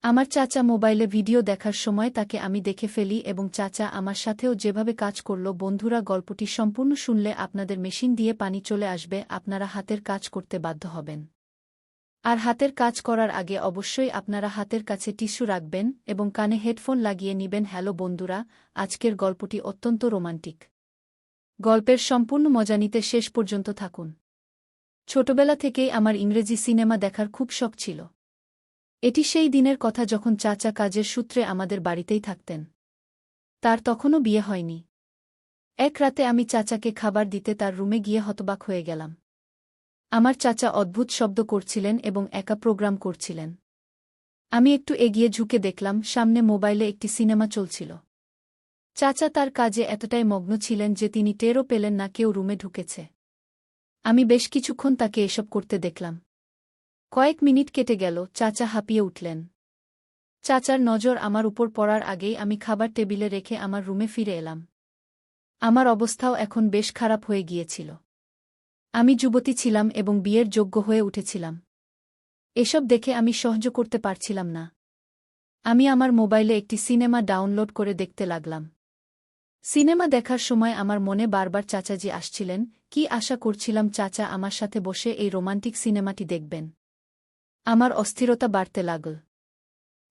আমার চাচা মোবাইলে ভিডিও দেখার সময় তাকে আমি দেখে ফেলি এবং চাচা আমার সাথেও যেভাবে কাজ করল। বন্ধুরা, গল্পটি সম্পূর্ণ শুনলে আপনাদের মেশিন দিয়ে পানি চলে আসবে, আপনারা হাতের কাজ করতে বাধ্য হবেন। আর হাতের কাজ করার আগে অবশ্যই আপনারা হাতের কাছে টিস্যু রাখবেন এবং কানে হেডফোন লাগিয়ে নিবেন। হ্যালো বন্ধুরা, আজকের গল্পটি অত্যন্ত রোমান্টিক। গল্পের সম্পূর্ণ মজা নিতে শেষ পর্যন্ত থাকুন। ছোটবেলা থেকেই আমার ইংরেজি সিনেমা দেখার খুব শখ ছিল। এটি সেই দিনের কথা যখন চাচা কাজের সূত্রে আমাদের বাড়িতেই থাকতেন। তার তখনও বিয়ে হয়নি। এক রাতে আমি চাচাকে খাবার দিতে তার রুমে গিয়ে হতবাক হয়ে গেলাম। আমার চাচা অদ্ভুত শব্দ করছিলেন এবং একা প্রোগ্রাম করছিলেন। আমি একটু এগিয়ে ঝুঁকে দেখলাম সামনে মোবাইলে একটি সিনেমা চলছিল। চাচা তার কাজে এতটাই মগ্ন ছিলেন যে তিনি টেরও পেলেন না কেউ রুমে ঢুকেছে। আমি বেশ কিছুক্ষণ তাকে এসব করতে দেখলাম। কয়েক মিনিট কেটে গেল, চাচা হাঁপিয়ে উঠলেন। চাচার নজর আমার উপর পড়ার আগেই আমি খাবার টেবিলে রেখে আমার রুমে ফিরে এলাম। আমার অবস্থাও এখন বেশ খারাপ হয়ে গিয়েছিল। আমি যুবতী ছিলাম এবং বিয়ের যোগ্য হয়ে উঠেছিলাম। এসব দেখে আমি সহ্য করতে পারছিলাম না। আমি আমার মোবাইলে একটি সিনেমা ডাউনলোড করে দেখতে লাগলাম। সিনেমা দেখার সময় আমার মনে বারবার চাচাজি আসছিলেন। কি আশা করছিলাম চাচা আমার সাথে বসে এই রোমান্টিক সিনেমাটি দেখবেন। আমার অস্থিরতা বাড়তে লাগল।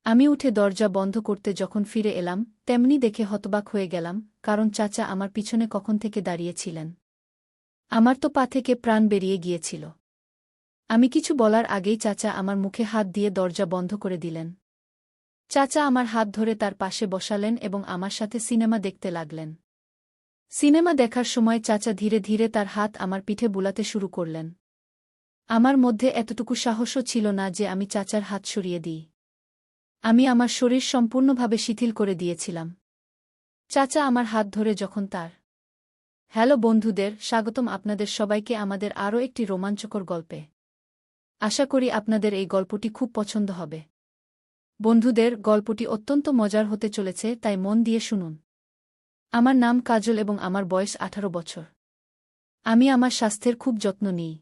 আমি উঠে দরজা বন্ধ করতে যখন ফিরে এলাম, তেমনি দেখে হতবাক হয়ে গেলাম, কারণ চাচা আমার পিছনে কখন থেকে দাঁড়িয়েছিলেন। আমার তো পা থেকে প্রাণ বেরিয়ে গিয়েছিল। আমি কিছু বলার আগেই চাচা আমার মুখে হাত দিয়ে দরজা বন্ধ করে দিলেন। চাচা আমার হাত ধরে তার পাশে বসালেন এবং আমার সাথে সিনেমা দেখতে লাগলেন। সিনেমা দেখার সময় চাচা ধীরে ধীরে তার হাত আমার পিঠে বুলাতে শুরু করলেন। আমার মধ্যে এতটুকু সাহসও ছিল না যে আমি চাচার হাত সরিয়ে দিই। আমি আমার শরীর সম্পূর্ণভাবে শিথিল করে দিয়েছিলাম। চাচা আমার হাত ধরে যখন তার হ্যালো বন্ধুদের, স্বাগতম আপনাদের সবাইকে আমাদের আরও একটি রোমাঞ্চকর গল্পে। আশা করি আপনাদের এই গল্পটি খুব পছন্দ হবে। বন্ধুদের, গল্পটি অত্যন্ত মজার হতে চলেছে, তাই মন দিয়ে শুনুন। আমার নাম কাজল এবং আমার বয়স 18 বছর। আমি আমার স্বাস্থ্যের খুব যত্ন নিই।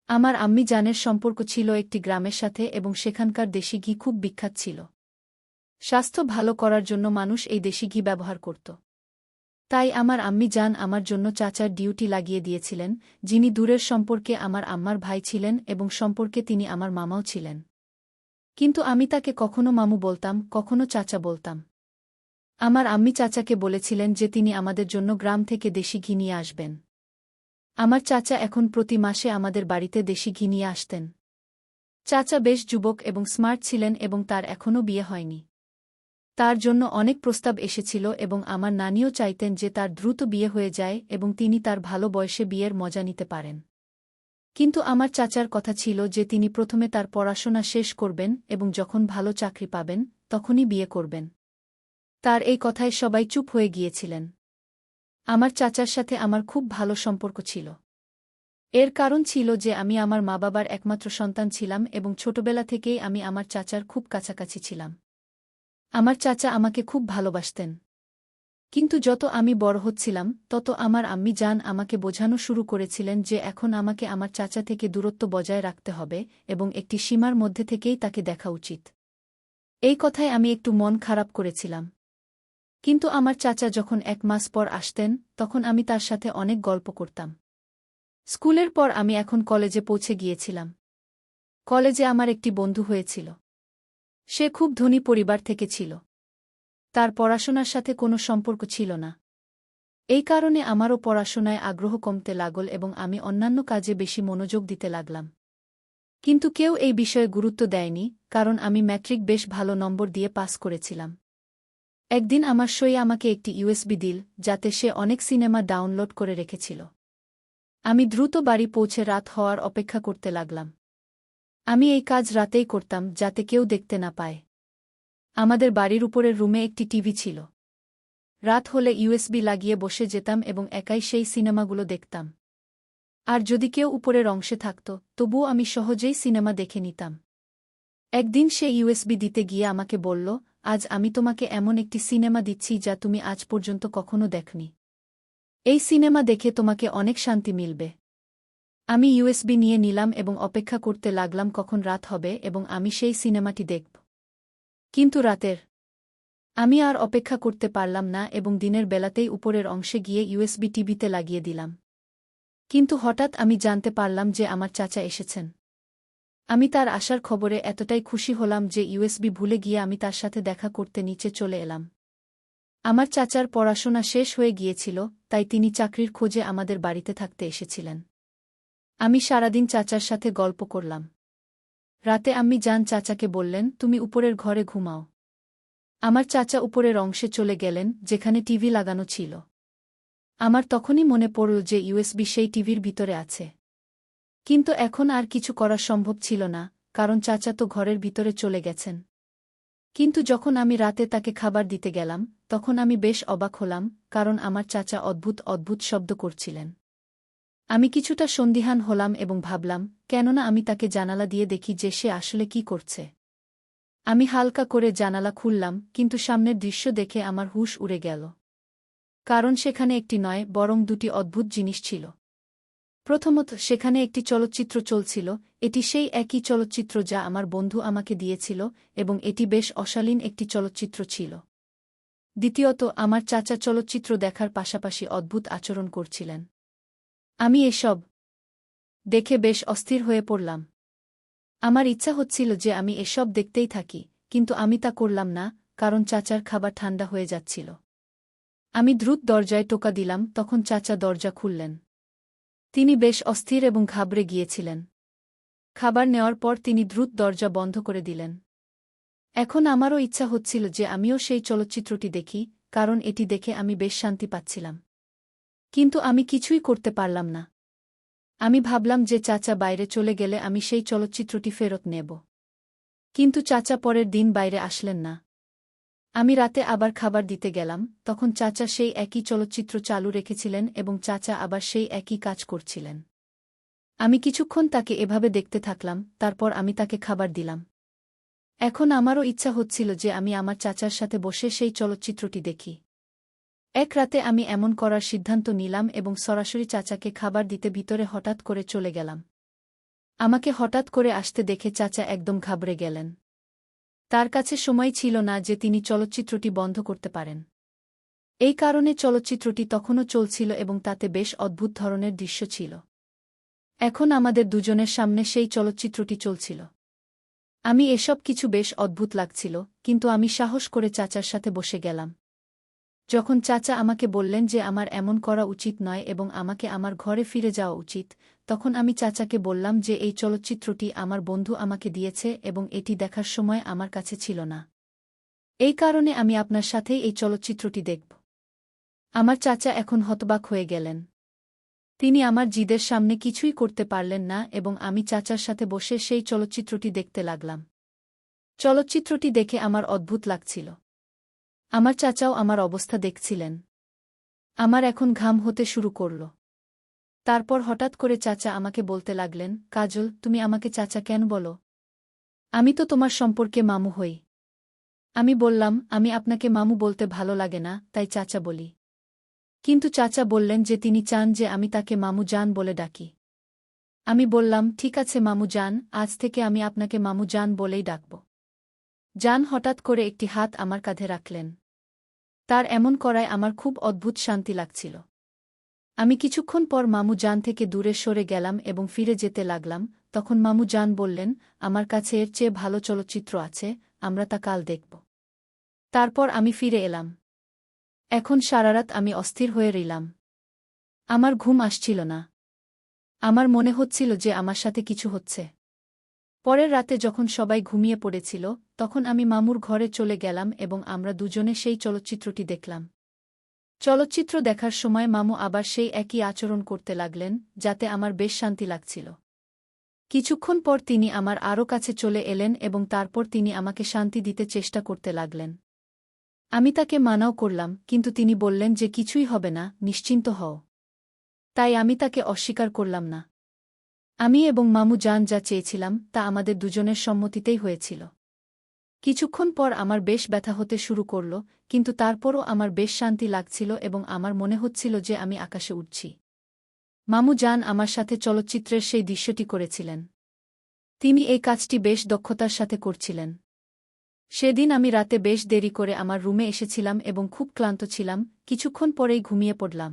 আমার আম্মি জানের সম্পর্ক ছিল একটি গ্রামের সাথে এবং সেখানকার দেশি ঘি খুব বিখ্যাত ছিল। স্বাস্থ্য ভালো করার জন্য মানুষ এই দেশি ঘি ব্যবহার করত। তাই আমার আম্মি জান আমার জন্য চাচার ডিউটি লাগিয়ে দিয়েছিলেন, যিনি দূরের সম্পর্কে আমার আম্মার ভাই ছিলেন এবং সম্পর্কে তিনি আমার মামাও ছিলেন। কিন্তু আমি তাকে কখনো মামু বলতাম, কখনো চাচা বলতাম। আমার আম্মি চাচাকে বলেছিলেন যে তিনি আমাদের জন্য গ্রাম থেকে দেশি ঘি নিয়ে আসবেন। আমার চাচা এখন প্রতি মাসে আমাদের বাড়িতে দেশি ঘি নিয়ে আসতেন। চাচা বেশ যুবক এবং স্মার্ট ছিলেন এবং তার এখনও বিয়ে হয়নি। তার জন্য অনেক প্রস্তাব এসেছিল এবং আমার নানিও চাইতেন যে তার দ্রুত বিয়ে হয়ে যায় এবং তিনি তার ভালো বয়সে বিয়ের মজা নিতে পারেন। কিন্তু আমার চাচার কথা ছিল যে তিনি প্রথমে তার পড়াশোনা শেষ করবেন এবং যখন ভালো চাকরি পাবেন তখনই বিয়ে করবেন। তার এই কথায় সবাই চুপ হয়ে গিয়েছিলেন। আমার চাচার সাথে আমার খুব ভালো সম্পর্ক ছিল। এর কারণ ছিল যে আমি আমার মা-বাবার একমাত্র সন্তান ছিলাম এবং ছোটবেলা থেকেই আমি আমার চাচার খুব কাছাকাছি ছিলাম। আমার চাচা আমাকে খুব ভালোবাসতেন। কিন্তু যত আমি বড় হচ্ছিলাম তত আমার আম্মি জান আমাকে বোঝানো শুরু করেছিলেন যে এখন আমাকে আমার চাচা থেকে দূরত্ব বজায় রাখতে হবে এবং একটি সীমার মধ্যে থেকেই তাকে দেখা উচিত। এই কথায় আমি একটু মন খারাপ করেছিলাম। কিন্তু আমার চাচা যখন 1 মাস পর আসতেন তখন আমি তার সাথে অনেক গল্প করতাম। স্কুলের পর আমি এখন কলেজে পৌঁছে গিয়েছিলাম। কলেজে আমার একটি বন্ধু হয়েছিল। সে খুব ধনী পরিবার থেকে ছিল। তার পড়াশোনার সাথে কোনো সম্পর্ক ছিল না। এই কারণে আমারও পড়াশোনায় আগ্রহ কমতে লাগল এবং আমি অন্যান্য কাজে বেশি মনোযোগ দিতে লাগলাম। কিন্তু কেউ এই বিষয়ে গুরুত্ব দেয়নি, কারণ আমি ম্যাট্রিক বেশ ভালো নম্বর দিয়ে পাস করেছিলাম। একদিন আমার সই আমাকে একটি ইউএসবি দিল, যাতে সে অনেক সিনেমা ডাউনলোড করে রেখেছিল। আমি দ্রুত বাড়ি পৌঁছে রাত হওয়ার অপেক্ষা করতে লাগলাম। আমি এই কাজ রাতেই করতাম যাতে কেউ দেখতে না পায়। আমাদের বাড়ির উপরের রুমে একটি টিভি ছিল। রাত হলে ইউএসবি লাগিয়ে বসে যেতাম এবং একাই সেই সিনেমাগুলো দেখতাম। আর যদি কেউ উপরের অংশে থাকত তবুও আমি সহজেই সিনেমা দেখে নিতাম। একদিন সে ইউএসবি দিতে গিয়ে আমাকে বলল, আজ আমি তোমাকে এমন একটি সিনেমা দিচ্ছি যা তুমি আজ পর্যন্ত কখনো দেখনি। এই সিনেমা দেখে তোমাকে অনেক শান্তি মিলবে। আমি ইউএসবি নিয়ে নিলাম এবং অপেক্ষা করতে লাগলাম কখন রাত হবে এবং আমি সেই সিনেমাটি দেখব। কিন্তু রাতের আমি আর অপেক্ষা করতে পারলাম না এবং দিনের বেলাতেই উপরের অংশে গিয়ে ইউএসবি টিভিতে লাগিয়ে দিলাম। কিন্তু হঠাৎ আমি জানতে পারলাম যে আমার চাচা এসেছেন। আমি তার আসার খবরে এতটাই খুশি হলাম যে ইউএসবি ভুলে গিয়ে আমি তার সাথে দেখা করতে নিচে চলে এলাম। আমার চাচার পড়াশোনা শেষ হয়ে গিয়েছিল, তাই তিনি চাকরির খোঁজে আমাদের বাড়িতে থাকতে এসেছিলেন। আমি সারাদিন চাচার সাথে গল্প করলাম। রাতে আম্মি জান চাচাকে বললেন, তুমি উপরের ঘরে ঘুমাও। আমার চাচা উপরের অংশে চলে গেলেন, যেখানে টিভি লাগানো ছিল। আমার তখনই মনে পড়ল যে ইউএসবি সেই টিভির ভিতরে আছে। কিন্তু এখন আর কিছু করা সম্ভব ছিল না, কারণ চাচা তো ঘরের ভিতরে চলে গেছেন। কিন্তু যখন আমি রাতে তাকে খাবার দিতে গেলাম, তখন আমি বেশ অবাক হলাম, কারণ আমার চাচা অদ্ভুত অদ্ভুত শব্দ করছিলেন। আমি কিছুটা সন্দিহান হলাম এবং ভাবলাম, কেননা আমি তাকে জানালা দিয়ে দেখি যে সে আসলে কি করছে। আমি হালকা করে জানালা খুললাম, কিন্তু সামনের দৃশ্য দেখে আমার হুঁশ উড়ে গেল। কারণ সেখানে একটি নয়, বরং দুটি অদ্ভুত জিনিস ছিল। প্রথমত, সেখানে একটি চলচ্চিত্র চলছিল। এটি সেই একই চলচ্চিত্র যা আমার বন্ধু আমাকে দিয়েছিল, এবং এটি বেশ অশালীন একটি চলচ্চিত্র ছিল। দ্বিতীয়ত, আমার চাচা চলচ্চিত্র দেখার পাশাপাশি অদ্ভুত আচরণ করছিলেন। আমি এসব দেখে বেশ অস্থির হয়ে পড়লাম। আমার ইচ্ছা হচ্ছিল যে আমি এসব দেখতেই থাকি, কিন্তু আমি তা করলাম না, কারণ চাচার খাবার ঠান্ডা হয়ে যাচ্ছিল। আমি দ্রুত দরজায় টোকা দিলাম, তখন চাচা দরজা খুললেন। তিনি বেশ অস্থির এবং ঘাবড়ে গিয়েছিলেন। খাবার নেওয়ার পর তিনি দ্রুত দরজা বন্ধ করে দিলেন। এখন আমারও ইচ্ছা হচ্ছিল যে আমিও সেই চলচ্চিত্রটি দেখি, কারণ এটি দেখে আমি বেশ শান্তি পাচ্ছিলাম। কিন্তু আমি কিছুই করতে পারলাম না। আমি ভাবলাম যে চাচা বাইরে চলে গেলে আমি সেই চলচ্চিত্রটি ফেরত নেব। কিন্তু চাচা পরের দিন বাইরে আসলেন না। আমি রাতে আবার খাবার দিতে গেলাম, তখন চাচা সেই একই চলচ্চিত্র চালু রেখেছিলেন এবং চাচা আবার সেই একই কাজ করছিলেন। আমি কিছুক্ষণ তাকে এভাবে দেখতে থাকলাম, তারপর আমি তাকে খাবার দিলাম। এখন আমারও ইচ্ছা হচ্ছিল যে আমি আমার চাচার সাথে বসে সেই চলচ্চিত্রটি দেখি। এক রাতে আমি এমন করার সিদ্ধান্ত নিলাম এবং সরাসরি চাচাকে খাবার দিতে ভিতরে হঠাৎ করে চলে গেলাম। আমাকে হঠাৎ করে আসতে দেখে চাচা একদম ঘাবড়ে গেলেন। তার কাছে সময় ছিল না যে তিনি চলচ্চিত্রটি বন্ধ করতে পারেন। এই কারণে চলচ্চিত্রটি তখনও চলছিল এবং তাতে বেশ অদ্ভুত ধরনের দৃশ্য ছিল। এখন আমাদের দুজনের সামনে সেই চলচ্চিত্রটি চলছিল। আমি এসব কিছু বেশ অদ্ভুত লাগছিল, কিন্তু আমি সাহস করে চাচার সাথে বসে গেলাম। যখন চাচা আমাকে বললেন যে আমার এমন করা উচিত নয় এবং আমাকে আমার ঘরে ফিরে যাওয়া উচিত, তখন আমি চাচাকে বললাম যে এই চলচ্চিত্রটি আমার বন্ধু আমাকে দিয়েছে এবং এটি দেখার সময় আমার কাছে ছিল না। এই কারণে আমি আপনার সাথেই এই চলচ্চিত্রটি দেখব। আমার চাচা এখন হতবাক হয়ে গেলেন। তিনি আমার জিদের সামনে কিছুই করতে পারলেন না এবং আমি চাচার সাথে বসে সেই চলচ্চিত্রটি দেখতে লাগলাম। চলচ্চিত্রটি দেখে আমার অদ্ভুত লাগছিল। আমার চাচাও আমার অবস্থা দেখছিলেন। আমার এখন ঘাম হতে শুরু করল। তারপর হঠাৎ করে চাচা আমাকে বলতে লাগলেন, কাজল, তুমি আমাকে চাচা কেন বলো? আমি তো তোমার সম্পর্কে মামু হই। আমি বললাম, আমি আপনাকে মামু বলতে ভালো লাগে না, তাই চাচা বলি। কিন্তু চাচা বললেন যে তিনি চান যে আমি তাকে মামু জান বলে ডাকি। আমি বললাম, ঠিক আছে মামু জান, আজ থেকে আমি আপনাকে মামু জান বলেই ডাকব। জান হঠাৎ করে একটি হাত আমার কাঁধে রাখলেন। তার এমন করায় আমার খুব অদ্ভুত শান্তি লাগছিল। আমি কিছুক্ষণ পর মামু জান থেকে দূরে সরে গেলাম এবং ফিরে যেতে লাগলাম, তখন মামু জান বললেন, আমার কাছে এর চেয়ে ভালো চলচ্চিত্র আছে, আমরা তা কাল দেখব। তারপর আমি ফিরে এলাম। এখন সারারাত আমি অস্থির হয়ে রইলাম। আমার ঘুম আসছিল না। আমার মনে হচ্ছিল যে আমার সাথে কিছু হচ্ছে। পরের রাতে যখন সবাই ঘুমিয়ে পড়েছিল, তখন আমি মামুর ঘরে চলে গেলাম এবং আমরা দুজনে সেই চলচ্চিত্রটি দেখলাম। চলচ্চিত্র দেখার সময় মামু আবার সেই একই আচরণ করতে লাগলেন, যাতে আমার বেশ শান্তি লাগছিল। কিছুক্ষণ পর তিনি আমার আরও কাছে চলে এলেন এবং তারপর তিনি আমাকে শান্তি দিতে চেষ্টা করতে লাগলেন। আমি তাকে মানাও করলাম, কিন্তু তিনি বললেন যে কিছুই হবে না, নিশ্চিন্ত হও। তাই আমি তাকে অস্বীকার করলাম না। আমি এবং মামু জান যা চেয়েছিলাম তা আমাদের দুজনের সম্মতিতেই হয়েছিল। কিছুক্ষণ পর আমার বেশ ব্যথা হতে শুরু করল, কিন্তু তারপরও আমার বেশ শান্তি লাগছিল এবং আমার মনে হচ্ছিল যে আমি আকাশে উড়ছি। মামু জান আমার সাথে চলচ্চিত্রের সেই দৃশ্যটি করেছিলেন। তিনি এই কাজটি বেশ দক্ষতার সাথে করছিলেন। সেদিন আমি রাতে বেশ দেরি করে আমার রুমে এসেছিলাম এবং খুব ক্লান্ত ছিলাম, কিছুক্ষণ পরেই ঘুমিয়ে পড়লাম।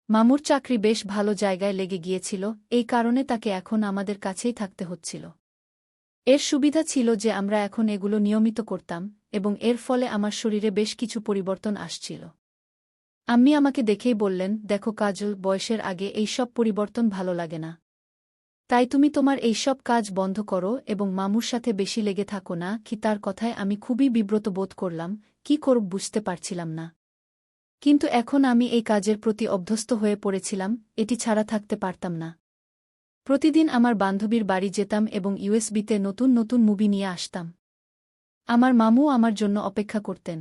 মামুর চাকরি বেশ ভালো জায়গায় লেগে গিয়েছিল, এই কারণে তাকে এখন আমাদের কাছেই থাকতে হচ্ছিল। এর সুবিধা ছিল যে আমরা এখন এগুলো নিয়মিত করতাম, এবং এর ফলে আমার শরীরে বেশ কিছু পরিবর্তন আসছিল। আম্মি আমাকে দেখেই বললেন, দেখো কাজল, বয়সের আগে এই সব পরিবর্তন ভালো লাগে না। তাই তুমি তোমার এই সব কাজ বন্ধ করো এবং মামুর সাথে বেশি লেগে থাকো না। কি তার কথায় আমি খুবই বিব্রত বোধ করলাম, কি করব বুঝতে পারছিলাম না। কিন্তু এখন আমি এই কাজের প্রতি অভ্যস্ত হয়ে পড়েছিলাম, এটি ছাড়া থাকতে পারতাম না। প্রতিদিন আমার বান্ধবীর বাড়ি যেতাম এবং ইউএসবিতে নতুন নতুন মুভি নিয়ে আসতাম। আমার মামু আমার জন্য অপেক্ষা করতেন।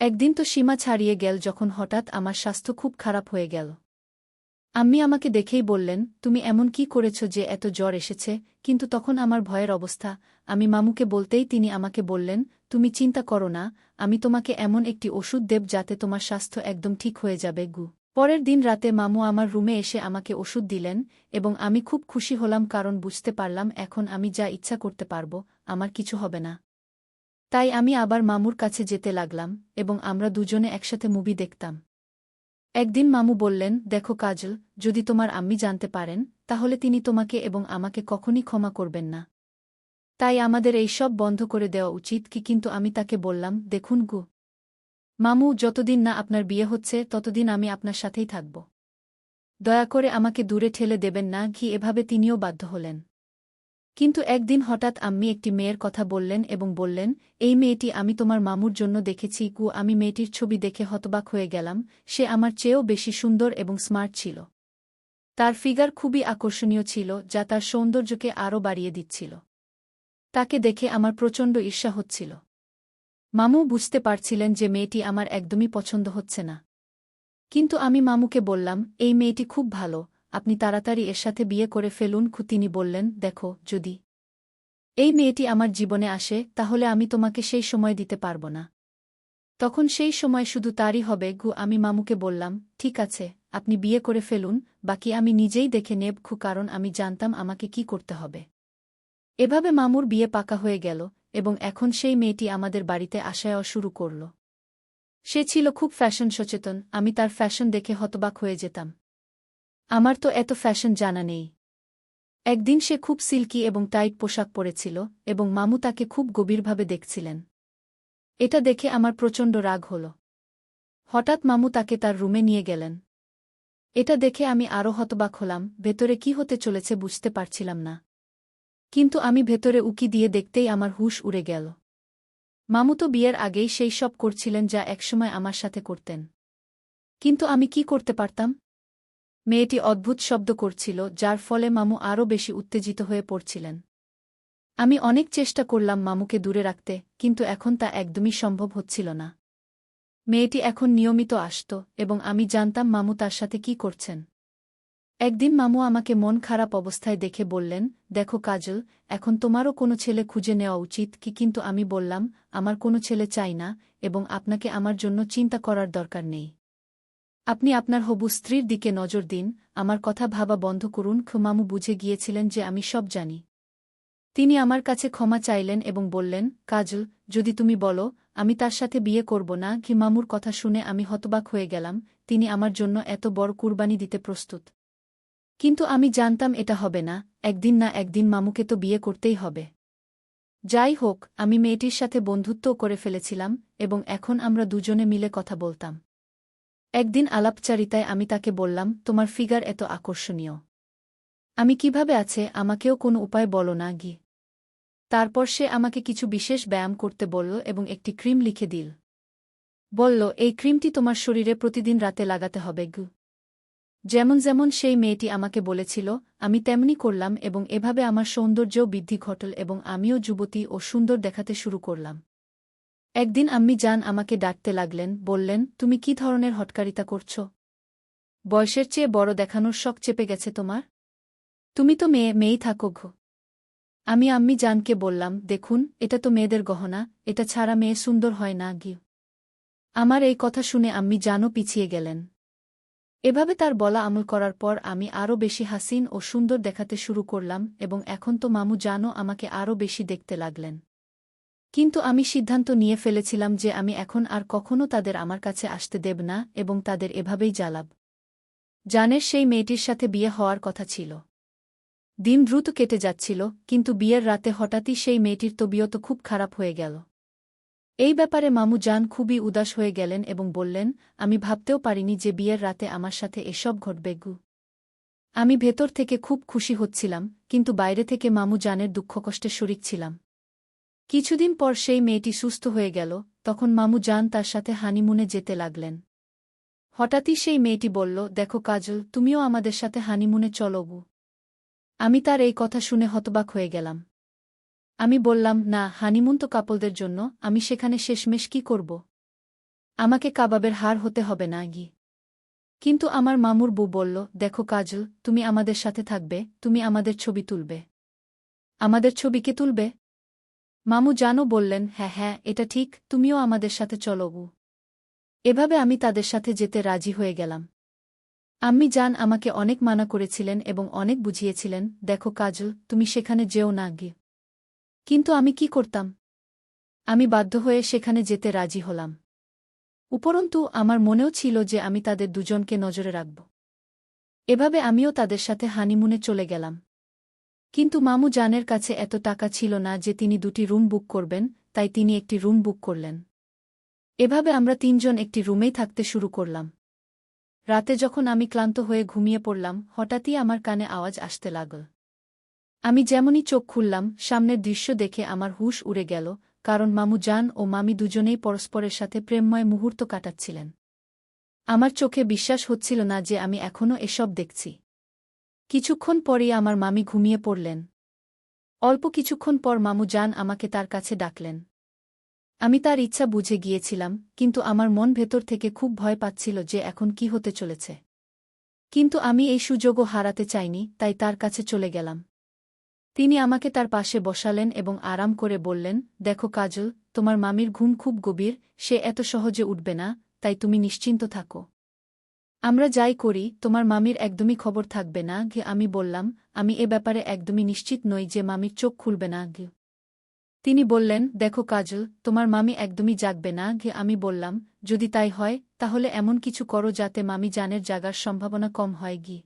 একদিন তো সীমা ছাড়িয়ে গেল যখন হঠাৎ আমার স্বাস্থ্য খুব খারাপ হয়ে গেল। আম্মি আমাকে দেখেই বললেন, তুমি এমন কি করেছ যে এত জ্বর এসেছে? কিন্তু তখন আমার ভয়ের অবস্থা। আমি মামুকে বলতেই তিনি আমাকে বললেন, তুমি চিন্তা করো না, আমি তোমাকে এমন একটি ওষুধ দেব যাতে তোমার স্বাস্থ্য একদম ঠিক হয়ে যাবে গু। পরের দিন রাতে মামু আমার রুমে এসে আমাকে ওষুধ দিলেন, এবং আমি খুব খুশি হলাম কারণ বুঝতে পারলাম এখন আমি যা ইচ্ছা করতে পারব, আমার কিছু হবে না। তাই আমি আবার মামুর কাছে যেতে লাগলাম, এবং আমরা দুজনে একসাথে মুভি দেখতাম। একদিন মামু বললেন, দেখো কাজল, যদি তোমার আম্মি জানতে পারেন, তাহলে তিনি তোমাকে এবং আমাকে কখনই ক্ষমা করবেন না। তাই আমাদের এই সব বন্ধ করে দেওয়া উচিত কি? কিন্তু আমি তাকে বললাম, দেখুন গু মামু, যতদিন না আপনার বিয়ে হচ্ছে ততদিন আমি আপনার সাথেই থাকব। দয়া করে আমাকে দূরে ঠেলে দেবেন না। কি এভাবে তিনিও বাধ্য হলেন। কিন্তু একদিন হঠাৎ আম্মি একটি মেয়ের কথা বললেন এবং বললেন, এই মেয়েটি আমি তোমার মামুর জন্য দেখেছি গু। আমি মেয়েটির ছবি দেখে হতবাক হয়ে গেলাম, সে আমার চেয়েও বেশি সুন্দর এবং স্মার্ট ছিল। তার ফিগার খুবই আকর্ষণীয় ছিল, যা তার সৌন্দর্যকে আরও বাড়িয়ে দিচ্ছিল। তাকে দেখে আমার প্রচণ্ড ঈর্ষা হচ্ছিল। মামু বুঝতে পারছিলেন যে মেয়েটি আমার একদমই পছন্দ হচ্ছে না। কিন্তু আমি মামুকে বললাম, এই মেয়েটি খুব ভালো, আপনি তাড়াতাড়ি এর সাথে বিয়ে করে ফেলুন। তিনি বললেন, দেখো, যদি এই মেয়েটি আমার জীবনে আসে তাহলে আমি তোমাকে সেই সময় দিতে পারব না। তখন সেই সময় শুধু তারই হবে গু। আমি মামুকে বললাম, ঠিক আছে, আপনি বিয়ে করে ফেলুন, বাকি আমি নিজেই দেখে নেব খু, কারণ আমি জানতাম আমাকে কি করতে হবে। এভাবে মামুর বিয়ে পাকা হয়ে গেল, এবং এখন সেই মেয়েটি আমাদের বাড়িতে আসাও শুরু করল। সে ছিল খুব ফ্যাশন সচেতন, আমি তার ফ্যাশন দেখে হতবাক হয়ে যেতাম। আমার তো এত ফ্যাশন জানা নেই। একদিন সে খুব সিল্কি এবং টাইট পোশাক পরেছিল, এবং মামু তাকে খুব গভীরভাবে দেখছিলেন। এটা দেখে আমার প্রচণ্ড রাগ হল। হঠাৎ মামু তাকে তার রুমে নিয়ে গেলেন। এটা দেখে আমি আরও হতবাক হলাম, ভেতরে কি হতে চলেছে বুঝতে পারছিলাম না। কিন্তু আমি ভেতরে উকি দিয়ে দেখতেই আমার হুঁশ উড়ে গেল। মামু তো বিয়ের আগেই সেই সব করছিলেন যা একসময় আমার সাথে করতেন। কিন্তু আমি কি করতে পারতাম? মেয়েটি অদ্ভুত শব্দ করছিল, যার ফলে মামু আরও বেশি উত্তেজিত হয়ে পড়ছিলেন। আমি অনেক চেষ্টা করলাম মামুকে দূরে রাখতে, কিন্তু এখন তা একদমই সম্ভব হচ্ছিল না। মেয়েটি এখন নিয়মিত আসত, এবং আমি জানতাম মামু তার সাথে কি করছেন। একদিন মামু আমাকে মন খারাপ অবস্থায় দেখে বললেন, দেখো কাজল, এখন তোমারও কোনো ছেলে খুঁজে নেওয়া উচিত কি? কিন্তু আমি বললাম, আমার কোনো ছেলে চাই না, এবং আপনাকে আমার জন্য চিন্তা করার দরকার নেই। আপনি আপনার হবু স্ত্রীর দিকে নজর দিন, আমার কথা ভাবা বন্ধ করুন। মামু বুঝে গিয়েছিলেন যে আমি সব জানি। তিনি আমার কাছে ক্ষমা চাইলেন এবং বললেন, কাজল, যদি তুমি বলো, আমি তার সাথে বিয়ে করব না। মামুর কথা শুনে আমি হতবাক হয়ে গেলাম, তিনি আমার জন্য এত বড় কুরবানি দিতে প্রস্তুত। কিন্তু আমি জানতাম এটা হবে না, একদিন না একদিন মামুকে তো বিয়ে করতেই হবে। যাই হোক, আমি মেয়েটির সাথে বন্ধুত্বও করে ফেলেছিলাম, এবং এখন আমরা দুজনে মিলে কথা বলতাম। একদিন আলাপচারিতায় আমি তাকে বললাম, তোমার ফিগার এত আকর্ষণীয়। আমি কিভাবে আছে, আমাকেও কোনো উপায় বলো না গি। তারপর সে আমাকে কিছু বিশেষ ব্যায়াম করতে বলল এবং একটি ক্রিম লিখে দিল। বলল, এই ক্রিমটি তোমার শরীরে প্রতিদিন রাতে লাগাতে হবে গু। যেমন যেমন সেই মেয়েটি আমাকে বলেছিল, আমি তেমনি করলাম, এবং এভাবে আমার সৌন্দর্যও বৃদ্ধি ঘটল এবং আমিও যুবতী ও সুন্দর দেখাতে শুরু করলাম। একদিন আম্মি জান আমাকে ডাকতে লাগলেন, বললেন, তুমি কি ধরনের হটকারিতা করছ? বয়সের চেয়ে বড় দেখানোর শখ চেপে গেছে তোমার? তুমি তো মেয়েই থাকো ঘ। আমি আম্মি জানকে বললাম, দেখুন, এটা তো মেয়েদের গহনা, এটা ছাড়া মেয়ে সুন্দর হয় না গি। আমার এই কথা শুনে আম্মি জানও পিছিয়ে গেলেন। এভাবে তার বলা আমল করার পর আমি আরও বেশি হাসিন ও সুন্দর দেখাতে শুরু করলাম, এবং এখন তো মামু জানও আমাকে আরও বেশি দেখতে লাগলেন। কিন্তু আমি সিদ্ধান্ত নিয়ে ফেলেছিলাম যে আমি এখন আর কখনো তাদের আমার কাছে আসতে দেব না এবং তাদের এভাবেই জ্বালাব। জানের সেই মেয়েটির সাথে বিয়ে হওয়ার কথা ছিল। দিন দ্রুত কেটে যাচ্ছিল, কিন্তু বিয়ের রাতে হঠাৎই সেই মেয়েটির তবিয়ত খুব খারাপ হয়ে গেল। এই ব্যাপারে মামু জান খুবই উদাস হয়ে গেলেন এবং বললেন, আমি ভাবতেও পারিনি যে বিয়ের রাতে আমার সাথে এসব ঘটবে গু। আমি ভেতর থেকে খুব খুশি হচ্ছিলাম, কিন্তু বাইরে থেকে মামু জানের দুঃখকষ্টে শরিক ছিলাম। কিছুদিন পর সেই মেয়েটি সুস্থ হয়ে গেল, তখন মামু জান তার সাথে হানিমুনে যেতে লাগলেন। হঠাৎই সেই মেয়েটি বলল, দেখো কাজল, তুমিও আমাদের সাথে হানিমুনে চলো গু। আমি তার এই কথা শুনে হতবাক হয়ে গেলাম। আমি বললাম, না, হানিমুন তো কাপলদের জন্য, আমি সেখানে শেষমেশ কি করব? আমাকে কাবাবের হাড় হতে হবে না গি। কিন্তু আমার মামুর বউ বলল, দেখো কাজল, তুমি আমাদের সাথে থাকবে, তুমি আমাদের ছবি তুলবে। আমাদের ছবি কে তুলবে? মামু জানও বললেন, হ্যাঁ হ্যাঁ, এটা ঠিক, তুমিও আমাদের সাথে চলো গু। এভাবে আমি তাদের সাথে যেতে রাজি হয়ে গেলাম। আম্মি জান আমাকে অনেক মানা করেছিলেন এবং অনেক বুঝিয়েছিলেন, দেখো কাজল, তুমি সেখানে যেও না গি। কিন্তু আমি কি করতাম? আমি বাধ্য হয়ে সেখানে যেতে রাজি হলাম। উপরন্তু আমার মনেও ছিল যে আমি তাদের দুজনকে নজরে রাখব। এভাবে আমিও তাদের সাথে হানিমুনে চলে গেলাম। কিন্তু মামু জানের কাছে এত টাকা ছিল না যে তিনি 2টি রুম বুক করবেন, তাই তিনি একটি রুম বুক করলেন। এভাবে আমরা 3জন একটি রুমেই থাকতে শুরু করলাম। রাতে যখন আমি ক্লান্ত হয়ে ঘুমিয়ে পড়লাম, হঠাৎই আমার কানে আওয়াজ আসতে লাগল। আমি যেমনই চোখ খুললাম, সামনের দৃশ্য দেখে আমার হুঁশ উড়ে গেল, কারণ মামু জান ও মামি দুজনেই পরস্পরের সাথে প্রেমময় মুহূর্ত কাটাচ্ছিলেন। আমার চোখে বিশ্বাস হচ্ছিল না যে আমি এখনও এসব দেখছি। কিছুক্ষণ পরেই আমার মামি ঘুমিয়ে পড়লেন। অল্প কিছুক্ষণ পর মামু জান আমাকে তার কাছে ডাকলেন। আমি তার ইচ্ছা বুঝে গিয়েছিলাম, কিন্তু আমার মন ভেতর থেকে খুব ভয় পাচ্ছিল যে এখন কি হতে চলেছে। কিন্তু আমি এই সুযোগও হারাতে চাইনি, তাই তার কাছে চলে গেলাম। তিনি আমাকে তার পাশে বসালেন এবং আরাম করে বললেন, দেখো কাজল, তোমার মামির ঘুম খুব গভীর, সে এত সহজে উঠবে না, তাই তুমি নিশ্চিন্ত থাকো। আমরা যাই করি, তোমার মামির একদমই খবর থাকবে না গে। আমি বললাম, আমি এ ব্যাপারে একদমই নিশ্চিত নই যে মামির চোখ খুলবে না গে। তিনি বললেন, দেখো কাজল, তোমার মামি একদমই জাগবে না গে। আমি বললাম, যদি তাই হয়, তাহলে এমন কিছু করো যাতে মামি জানের জাগার সম্ভাবনা কম হয় গি।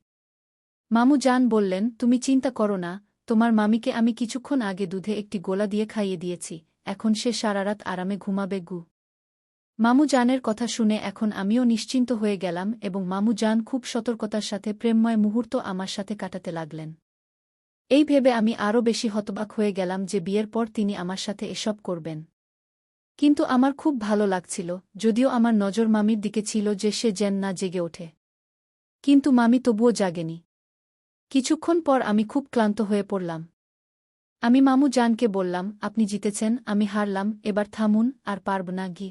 মামু জান বললেন, তুমি চিন্তা করো না, তোমার মামিকে আমি কিছুক্ষণ আগে দুধে একটি গোলা দিয়ে খাইয়ে দিয়েছি, এখন সে সারারাত আরামে ঘুমাবে গু। মামু জানের কথা শুনে এখন আমিও নিশ্চিন্ত হয়ে গেলাম এবং মামু জান খুব সতর্কতার সাথে প্রেমময় মুহূর্ত আমার সাথে কাটাতে লাগলেন। এই ভেবে আমি আরও বেশি হতবাক হয়ে গেলাম যে বিয়ের পর তিনি আমার সাথে এসব করবেন। কিন্তু আমার খুব ভালো লাগছিল, যদিও আমার নজর মামির দিকে ছিল যে সে যেন না জেগে ওঠে। কিন্তু মামি তবুও জাগেনি। কিছুক্ষণ পর আমি খুব ক্লান্ত হয়ে পড়লাম। আমি মামু জানকে বললাম, আপনি জিতেছেন, আমি হারলাম, এবার থামুন, আর পারব না গি।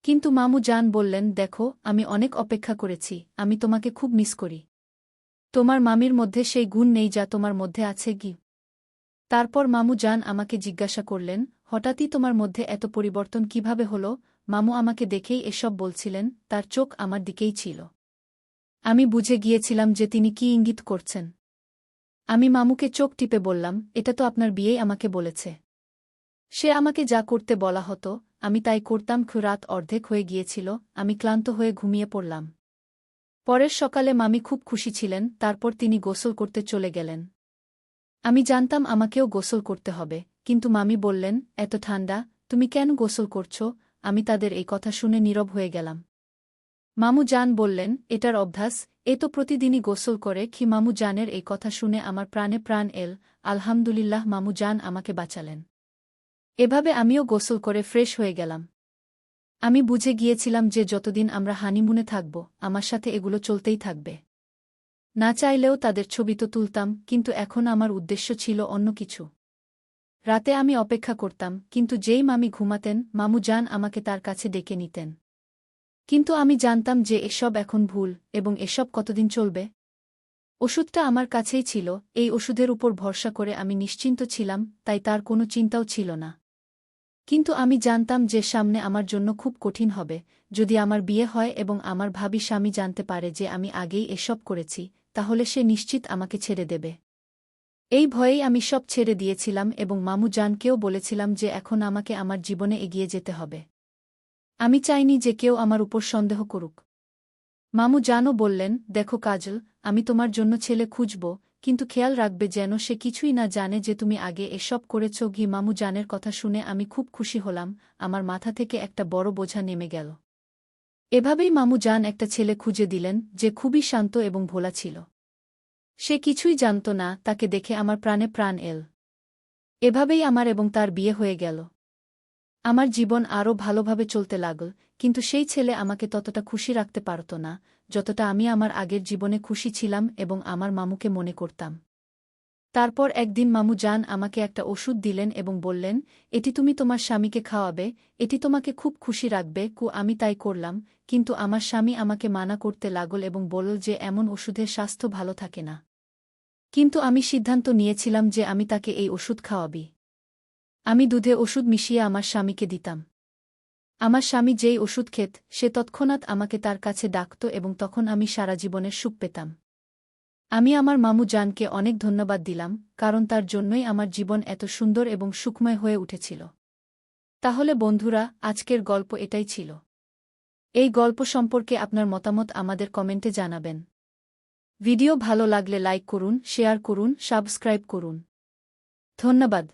কিন্তু মামু জান বললেন, দেখো, আমি অনেক অপেক্ষা করেছি, আমি তোমাকে খুব মিস করি। তোমার মামির মধ্যে সেই গুণ নেই যা তোমার মধ্যে আছে গি। তারপর মামু জান আমাকে জিজ্ঞাসা করলেন, হঠাৎই তোমার মধ্যে এত পরিবর্তন কিভাবে হলো? মামু আমাকে দেখেই এসব বলছিলেন, তার চোখ আমার দিকেই ছিল। আমি বুঝে গিয়েছিলাম যে তিনি কি ইঙ্গিত করছেন। আমি মামুকে চোখ টিপে বললাম, এটা তো আপনার বিয়েই আমাকে বলেছে। সে আমাকে যা করতে বলা হতো, আমি তাই করতাম। রাত অর্ধেক হয়ে গিয়েছিল, আমি ক্লান্ত হয়ে ঘুমিয়ে পড়লাম। পরের সকালে মামি খুব খুশি ছিলেন, তারপর তিনি গোসল করতে চলে গেলেন। আমি জানতাম আমাকেও গোসল করতে হবে, কিন্তু মামি বললেন, এত ঠান্ডা, তুমি কেন গোসল করছ? আমি তাদের এই কথা শুনে নীরব হয়ে গেলাম। মামু জান বললেন, এটার অভ্যাস, এ তো প্রতিদিনই গোসল করে। মামু জানের এই কথা শুনে আমার প্রাণে প্রাণ এল। আলহামদুলিল্লাহ, মামু জান আমাকে বাঁচালেন। এভাবে আমিও গোসল করে ফ্রেশ হয়ে গেলাম। আমি বুঝে গিয়েছিলাম যে যতদিন আমরা হানিমুনে থাকব, আমার সাথে এগুলো চলতেই থাকবে। না চাইলেও তাদের ছবি তো তুলতাম, কিন্তু এখন আমার উদ্দেশ্য ছিল অন্য কিছু। রাতে আমি অপেক্ষা করতাম, কিন্তু যেই মামি ঘুমাতেন, মামু জান আমাকে তার কাছে ডেকে নিতেন। কিন্তু আমি জানতাম যে এসব এখন ভুল, এবং এসব কতদিন চলবে। ওষুধটা আমার কাছেই ছিল, এই ওষুধের উপর ভরসা করে আমি নিশ্চিন্ত ছিলাম, তাই তার কোনো চিন্তাও ছিল না। কিন্তু আমি জানতাম যে সামনে আমার জন্য খুব কঠিন হবে, যদি আমার বিয়ে হয় এবং আমার ভাবি স্বামী জানতে পারে যে আমি আগেই এসব করেছি, তাহলে সে নিশ্চিত আমাকে ছেড়ে দেবে। এই ভয়েই আমি সব ছেড়ে দিয়েছিলাম এবং মামু জানকেও বলেছিলাম যে এখন আমাকে আমার জীবনে এগিয়ে যেতে হবে। আমি চাইনি যে কেউ আমার উপর সন্দেহ করুক। মামু জানও বললেন, দেখো কাজল, আমি তোমার জন্য ছেলে খুঁজব, কিন্তু খেয়াল রাখবে যেন সে কিছুই না জানে যে তুমি আগে এসব করেছ। মামু জানের কথা শুনে আমি খুব খুশি হলাম, আমার মাথা থেকে একটা বড় বোঝা নেমে গেল। এভাবেই মামু জান একটা ছেলে খুঁজে দিলেন যে খুবই শান্ত এবং ভোলা ছিল। সে কিছুই জানত না, তাকে দেখে আমার প্রাণে প্রাণ এল। এভাবেই আমার এবং তার বিয়ে হয়ে গেল। আমার জীবন আরও ভালোভাবে চলতে লাগল, কিন্তু সেই ছেলে আমাকে ততটা খুশি রাখতে পারত না, যতটা আমি আমার আগের জীবনে খুশি ছিলাম এবং আমার মামুকে মনে করতাম। তারপর একদিন মামু জান আমাকে একটা ওষুধ দিলেন এবং বললেন, এটি তুমি তোমার স্বামীকে খাওয়াবে, এটি তোমাকে খুব খুশি রাখবে। আমি তাই করলাম, কিন্তু আমার স্বামী আমাকে মানা করতে লাগল এবং বলল যে এমন ওষুধের স্বাস্থ্য ভালো থাকে না। কিন্তু আমি সিদ্ধান্ত নিয়েছিলাম যে আমি তাকে এই ওষুধ খাওয়াবি। আমি দুধে ওষুধ মিশিয়ে আমার স্বামীকে দিতাম। আমার স্বামী যেই ওষুধ খেত, সে তৎক্ষণাৎ আমাকে তার কাছে ডাকত এবং তখন আমি সারা জীবনের সুখ পেতাম। আমি আমার মামু জানকে অনেক ধন্যবাদ দিলাম, কারণ তার জন্যই আমার জীবন এত সুন্দর এবং সুখময় হয়ে উঠেছিল। তাহলে বন্ধুরা, আজকের গল্প এটাই ছিল। এই গল্প সম্পর্কে আপনার মতামত আমাদের কমেন্টে জানাবেন। ভিডিও ভালো লাগলে লাইক করুন, শেয়ার করুন, সাবস্ক্রাইব করুন। ধন্যবাদ।